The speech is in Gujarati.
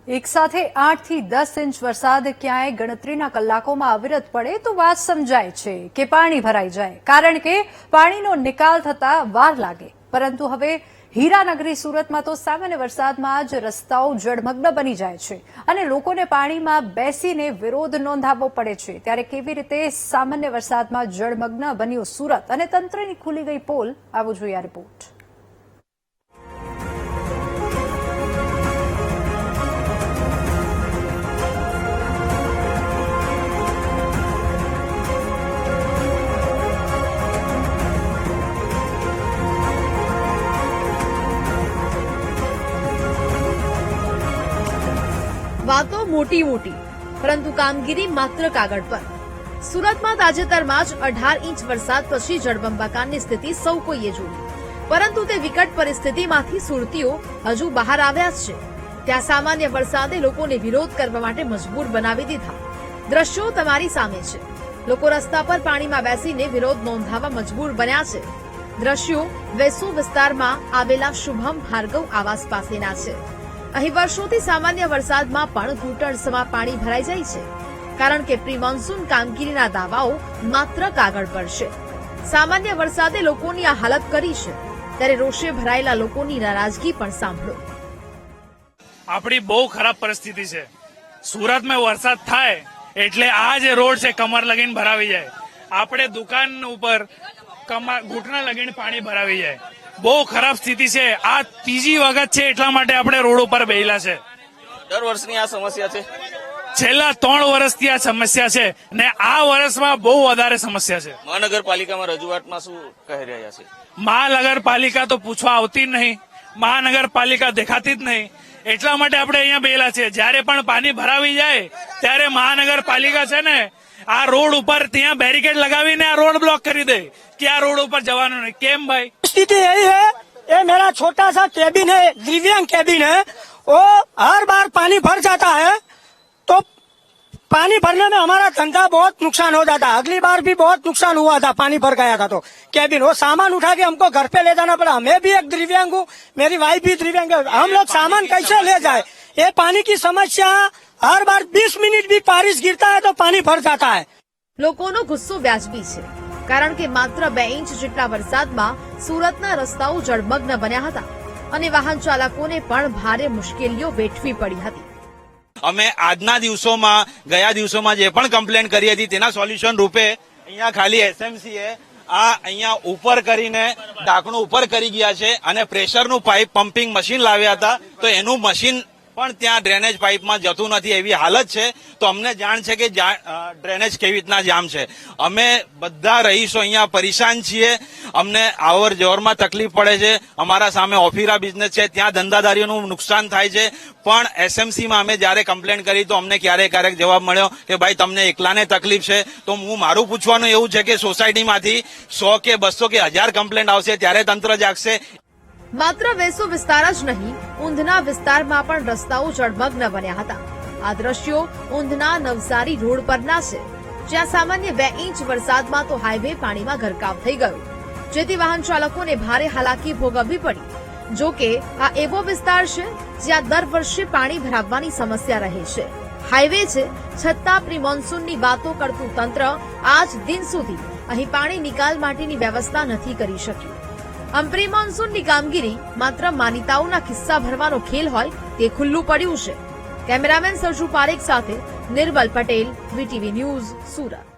એક સાથે 8 થી 10 ઇંચ વરસાદ ક્યાંય ગણતરીના કલાકોમાં અવિરત પડે તો વાત સમજાય છે કે પાણી ભરાઈ જાય, કારણ કે પાણીનો નિકાલ થતા વાર લાગે. પરંતુ હવે હીરાનગરી સુરતમાં તો સામાન્ય વરસાદમાં જ રસ્તાઓ જળમગ્ન બની જાય છે અને લોકોને પાણીમાં બેસીને વિરોધ નોંધાવવો પડે છે. ત્યારે કેવી રીતે સામાન્ય વરસાદમાં જળમગ્ન બન્યું સુરત અને તંત્રની ખુલી ગઈ પોલ, આવો જોઈએ આ રિપોર્ટ. વાતો મોટી મોટી, પરંતુ કામગીરી માત્ર કાગળ પર. સુરતમાં તાજેતરમાં જ 18 ઇંચ વરસાદ પછી જળબંબાકારની સ્થિતિ સૌ કોઈએ જોઈ, પરંતુ તે વિકટ પરિસ્થિતિમાંથી સુરતીઓ હજુ બહાર આવ્યા જ છે. ત્યાં સામાન્ય વરસાદે લોકોને વિરોધ કરવા માટે મજબૂર બનાવી દીધા. દ્રશ્યો તમારી સામે છે. લોકો રસ્તા પર પાણીમાં બેસીને વિરોધ નોંધાવવા મજબૂર બન્યા છે. દ્રશ્યો વેસુ વિસ્તારમાં આવેલા શુભમ ભાર્ગવ આવાસ પાસેના છે. અહીં વર્ષોથી સામાન્ય વરસાદમાં પણ ઘૂંટણસમાં પાણી ભરાઈ જાય છે, કારણ કે પ્રી મોન્સૂન કામગીરીના દાવાઓ માત્ર કાગળ પર છે. સામાન્ય વરસાદે લોકોની આ હાલત કરી છે, ત્યારે રોષે ભરાયેલા લોકોની નારાજગી પણ સાંભળો. આપણી બહુ ખરાબ પરિસ્થિતિ છે. સુરતમાં વરસાદ થાય એટલે આ જે રોડ છે કમર લગીને ભરાવી જાય. આપણે દુકાન ઉપર ઘૂંટણા લગીને પાણી ભરાવી જાય. બહુ ખરાબ સ્થિતિ છે. આ ત્રીજી વખત છે, એટલા માટે આપણે રોડ ઉપર બેઠેલા છે. દર વર્ષની આ સમસ્યા છે. છેલ્લા 3 વર્ષથી આ સમસ્યા છે ને આ વર્ષમાં બહુ વધારે સમસ્યા છે. મહાનગરપાલિકામાં રજૂઆતમાં શું કહી રહ્યા છે? મહાનગરપાલિકા તો પૂછવા આવતી જ નહીં, મહાનગરપાલિકા દેખાતી જ નહીં. એટલા માટે આપણે અહીંયા બેઠેલા છે. જયારે પણ પાણી ભરાવી જાય ત્યારે મહાનગરપાલિકા છે ને આ રોડ ઉપર ત્યાં બેરિકેડ લગાવીને આ રોડ બ્લોક કરી દે कि આ રોડ ઉપર જવાનું નહીં. કેમ ભાઈ? स्थिति यही है, ये मेरा छोटा सा केबिन है, दिव्यांग केबिन है, वो हर बार पानी भर जाता है, तो पानी भरने में हमारा धंधा बहुत नुकसान हो जाता है. अगली बार भी बहुत नुकसान हुआ था, पानी भर गया था तो केबिन वो सामान उठा के हमको घर पे ले जाना पड़ा. मैं भी एक दिव्यांग हूँ, मेरी वाइफ भी दिव्यांग है. हम लोग सामान कैसे ले जाए? ये पानी की समस्या हर बार 20 मिनट भी बारिश गिरता है तो पानी भर जाता है. લોકોનો ગુસ્સો વ્યાજબી છે, કારણ કે માત્ર 2 ઇંચ જેટલા વરસાદમાં સુરતના રસ્તાઓ જળમગ્ન બન્યા હતા અને વાહન ચાલકોને પણ ભારે મુશ્કેલીઓ વેઠવી પડી હતી. અમે આજના દિવસોમાં, ગયા દિવસોમાં જે પણ કમ્પ્લેન કરી હતી તેના સોલ્યુશન રૂપે અહીંયા ખાલી એસએમસીએ આ અહીંયા ઉપર કરીને ઢાંકણું ઉપર કરી ગયા છે અને પ્રેશરનું પાઇપ પમ્પિંગ મશીન લાવ્યા હતા, તો એનું મશીન પણ ત્યાં ડ્રેનેજ પાઇપમાં જતું નથી એવી હાલત છે. તો અમને જાણ છે કે ડ્રેનેજ કેવી રીતના જામ છે. અમે બધા રહીશો અહીંયા પરેશાન છીએ. અમને આવર જવરમાં તકલીફ પડે છે. અમારા સામે ઓફિરા બિઝનેસ છે, ત્યાં ધંધાદારીઓનું નુકસાન થાય છે. પણ એસએમસીમાં અમે જયારે કમ્પ્લેન કરી તો અમને ક્યારેક જવાબ મળ્યો કે ભાઈ તમને એકલાને તકલીફ છે. તો હું મારું પૂછવાનું એવું છે કે સોસાયટીમાંથી 100 કે 200 કે 1000 કમ્પ્લેન આવશે ત્યારે તંત્ર જાગશે. માત્ર વેસુ વિસ્તાર જ નહીં, ઊંધના વિસ્તારમાં પણ રસ્તાઓ જળમગ્ન બન્યા હતા. આ દ્રશ્યો ઊંધના નવસારી રોડ પરના છે, જ્યાં સામાન્ય 2 ઇંચ વરસાદમાં તો હાઈવે પાણીમાં ગરકાવ થઈ ગયો, જેથી વાહન ચાલકોને ભારે હાલાકી ભોગવવી પડી. જો કે આ એવો વિસ્તાર છે જ્યાં દર વર્ષે પાણી ભરાવવાની સમસ્યા રહે છે. હાઈવે છે, છતાં પ્રી મોન્સૂનની વાતો કરતું તંત્ર આજ દિન સુધી અહીં પાણી નિકાલ માટેની વ્યવસ્થા નથી કરી શક્યું. આમ પ્રી મોન્સૂનની કામગીરી માત્ર માનીતાઓના ખિસ્સા ભરવાનો ખેલ હોય તે ખુલ્લું પડ્યું છે. કેમેરામેન સરજુ પારેખ સાથે નિર્મલ પટેલ, વીટીવી ન્યૂઝ, સુરત.